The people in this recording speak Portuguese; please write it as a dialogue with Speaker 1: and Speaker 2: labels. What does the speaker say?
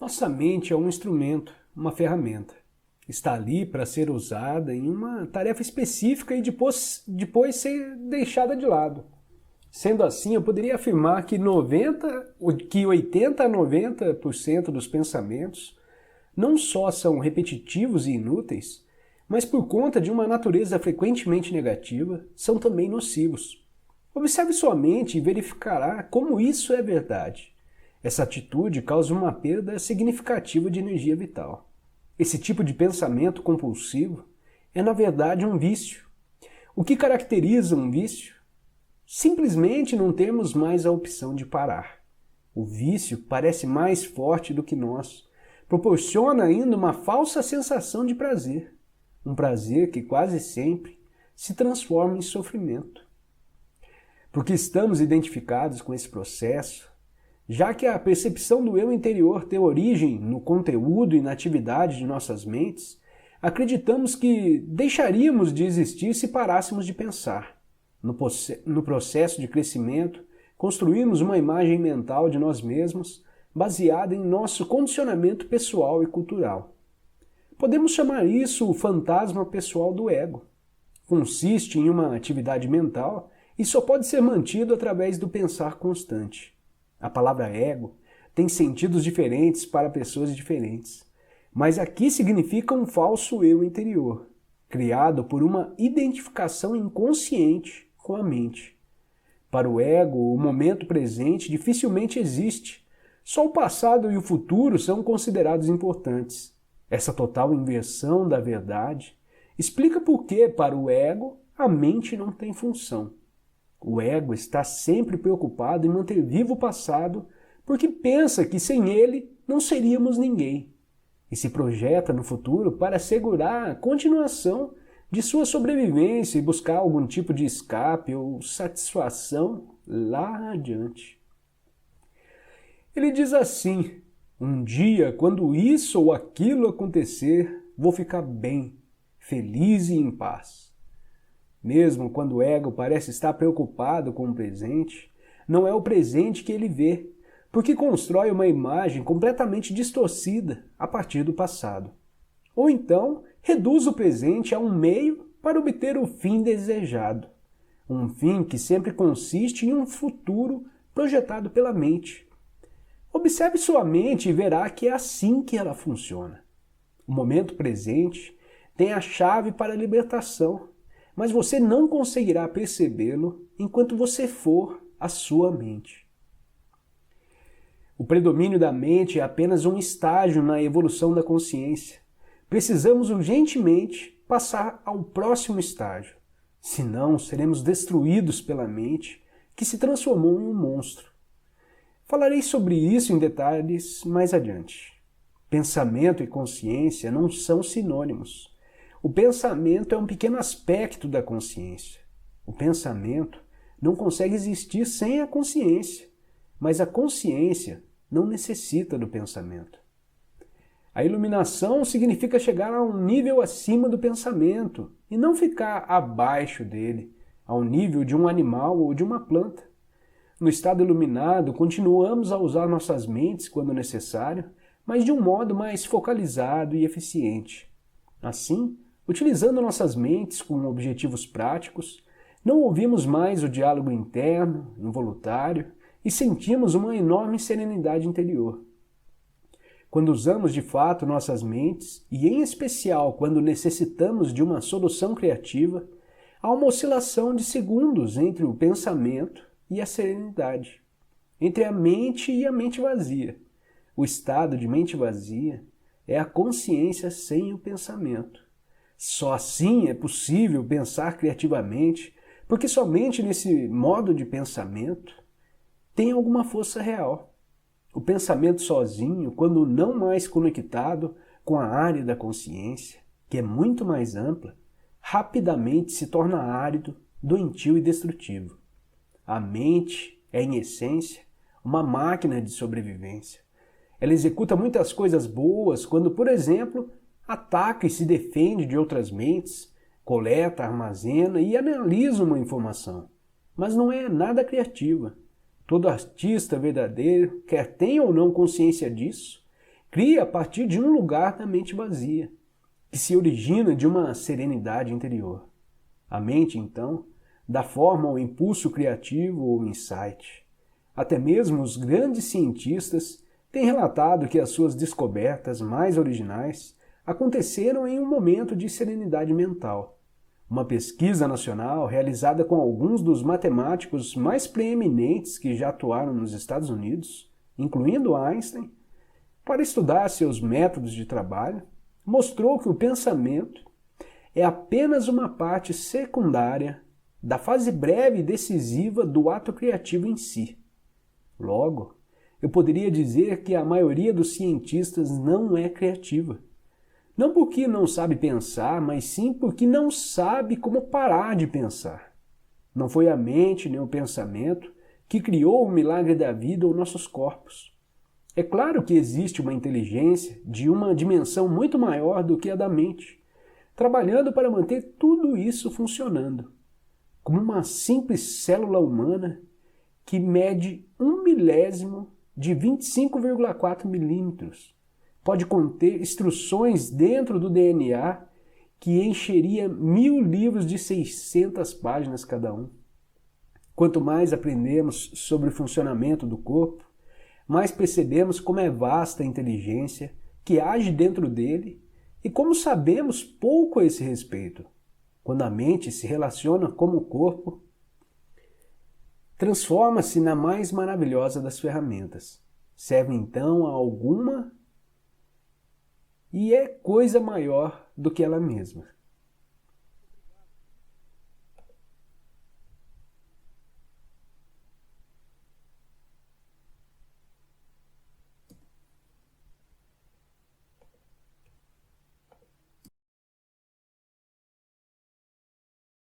Speaker 1: Nossa mente é um instrumento, uma ferramenta. Está ali para ser usada em uma tarefa específica e depois ser deixada de lado. Sendo assim, eu poderia afirmar que 80 a 90% dos pensamentos não só são repetitivos e inúteis, mas por conta de uma natureza frequentemente negativa, são também nocivos. Observe sua mente e verificará como isso é verdade. Essa atitude causa uma perda significativa de energia vital. Esse tipo de pensamento compulsivo é, na verdade, um vício. O que caracteriza um vício? Simplesmente não termos mais a opção de parar. O vício parece mais forte do que nós. Proporciona ainda uma falsa sensação de prazer. Um prazer que quase sempre se transforma em sofrimento. Porque estamos identificados com esse processo, já que a percepção do eu interior tem origem no conteúdo e na atividade de nossas mentes, acreditamos que deixaríamos de existir se parássemos de pensar. No processo de crescimento, construímos uma imagem mental de nós mesmos baseada em nosso condicionamento pessoal e cultural. Podemos chamar isso o fantasma pessoal do ego. Consiste em uma atividade mental e só pode ser mantido através do pensar constante. A palavra ego tem sentidos diferentes para pessoas diferentes, mas aqui significa um falso eu interior, criado por uma identificação inconsciente com a mente. Para o ego, o momento presente dificilmente existe, só o passado e o futuro são considerados importantes. Essa total inversão da verdade explica por que, para o ego, a mente não tem função. O ego está sempre preocupado em manter vivo o passado porque pensa que sem ele não seríamos ninguém e se projeta no futuro para assegurar a continuação de sua sobrevivência e buscar algum tipo de escape ou satisfação lá adiante. Ele diz assim: um dia, quando isso ou aquilo acontecer, vou ficar bem, feliz e em paz. Mesmo quando o ego parece estar preocupado com o presente, não é o presente que ele vê, porque constrói uma imagem completamente distorcida a partir do passado. Ou então, reduz o presente a um meio para obter o fim desejado. Um fim que sempre consiste em um futuro projetado pela mente. Observe sua mente e verá que é assim que ela funciona. O momento presente tem a chave para a libertação, mas você não conseguirá percebê-lo enquanto você for a sua mente. O predomínio da mente é apenas um estágio na evolução da consciência. Precisamos urgentemente passar ao próximo estágio, senão seremos destruídos pela mente que se transformou em um monstro. Falarei sobre isso em detalhes mais adiante. Pensamento e consciência não são sinônimos. O pensamento é um pequeno aspecto da consciência. O pensamento não consegue existir sem a consciência, mas a consciência não necessita do pensamento. A iluminação significa chegar a um nível acima do pensamento e não ficar abaixo dele, ao nível de um animal ou de uma planta. No estado iluminado, continuamos a usar nossas mentes quando necessário, mas de um modo mais focalizado e eficiente. Assim, utilizando nossas mentes com objetivos práticos, não ouvimos mais o diálogo interno, involuntário, e sentimos uma enorme serenidade interior. Quando usamos de fato nossas mentes, e em especial quando necessitamos de uma solução criativa, há uma oscilação de segundos entre o pensamento e a serenidade, entre a mente e a mente vazia. O estado de mente vazia é a consciência sem o pensamento. Só assim é possível pensar criativamente, porque somente nesse modo de pensamento tem alguma força real. O pensamento sozinho, quando não mais conectado com a área da consciência, que é muito mais ampla, rapidamente se torna árido, doentio e destrutivo. A mente é, em essência, uma máquina de sobrevivência. Ela executa muitas coisas boas quando, por exemplo, ataca e se defende de outras mentes, coleta, armazena e analisa uma informação. Mas não é nada criativa. Todo artista verdadeiro, quer tenha ou não consciência disso, cria a partir de um lugar da mente vazia, que se origina de uma serenidade interior. A mente, então, dá forma ao impulso criativo ou insight. Até mesmo os grandes cientistas têm relatado que as suas descobertas mais originais aconteceram em um momento de serenidade mental. Uma pesquisa nacional realizada com alguns dos matemáticos mais preeminentes que já atuaram nos Estados Unidos, incluindo Einstein, para estudar seus métodos de trabalho, mostrou que o pensamento é apenas uma parte secundária da fase breve e decisiva do ato criativo em si. Logo, eu poderia dizer que a maioria dos cientistas não é criativa. Não porque não sabe pensar, mas sim porque não sabe como parar de pensar. Não foi a mente nem o pensamento que criou o milagre da vida ou nossos corpos. É claro que existe uma inteligência de uma dimensão muito maior do que a da mente, trabalhando para manter tudo isso funcionando, como uma simples célula humana que mede 1/1000 de 25,4 milímetros. Pode conter instruções dentro do DNA que encheria 1000 livros de 600 páginas cada um. Quanto mais aprendemos sobre o funcionamento do corpo, mais percebemos como é vasta a inteligência que age dentro dele e como sabemos pouco a esse respeito. Quando a mente se relaciona com o corpo, transforma-se na mais maravilhosa das ferramentas. Serve então a alguma e é coisa maior do que ela mesma.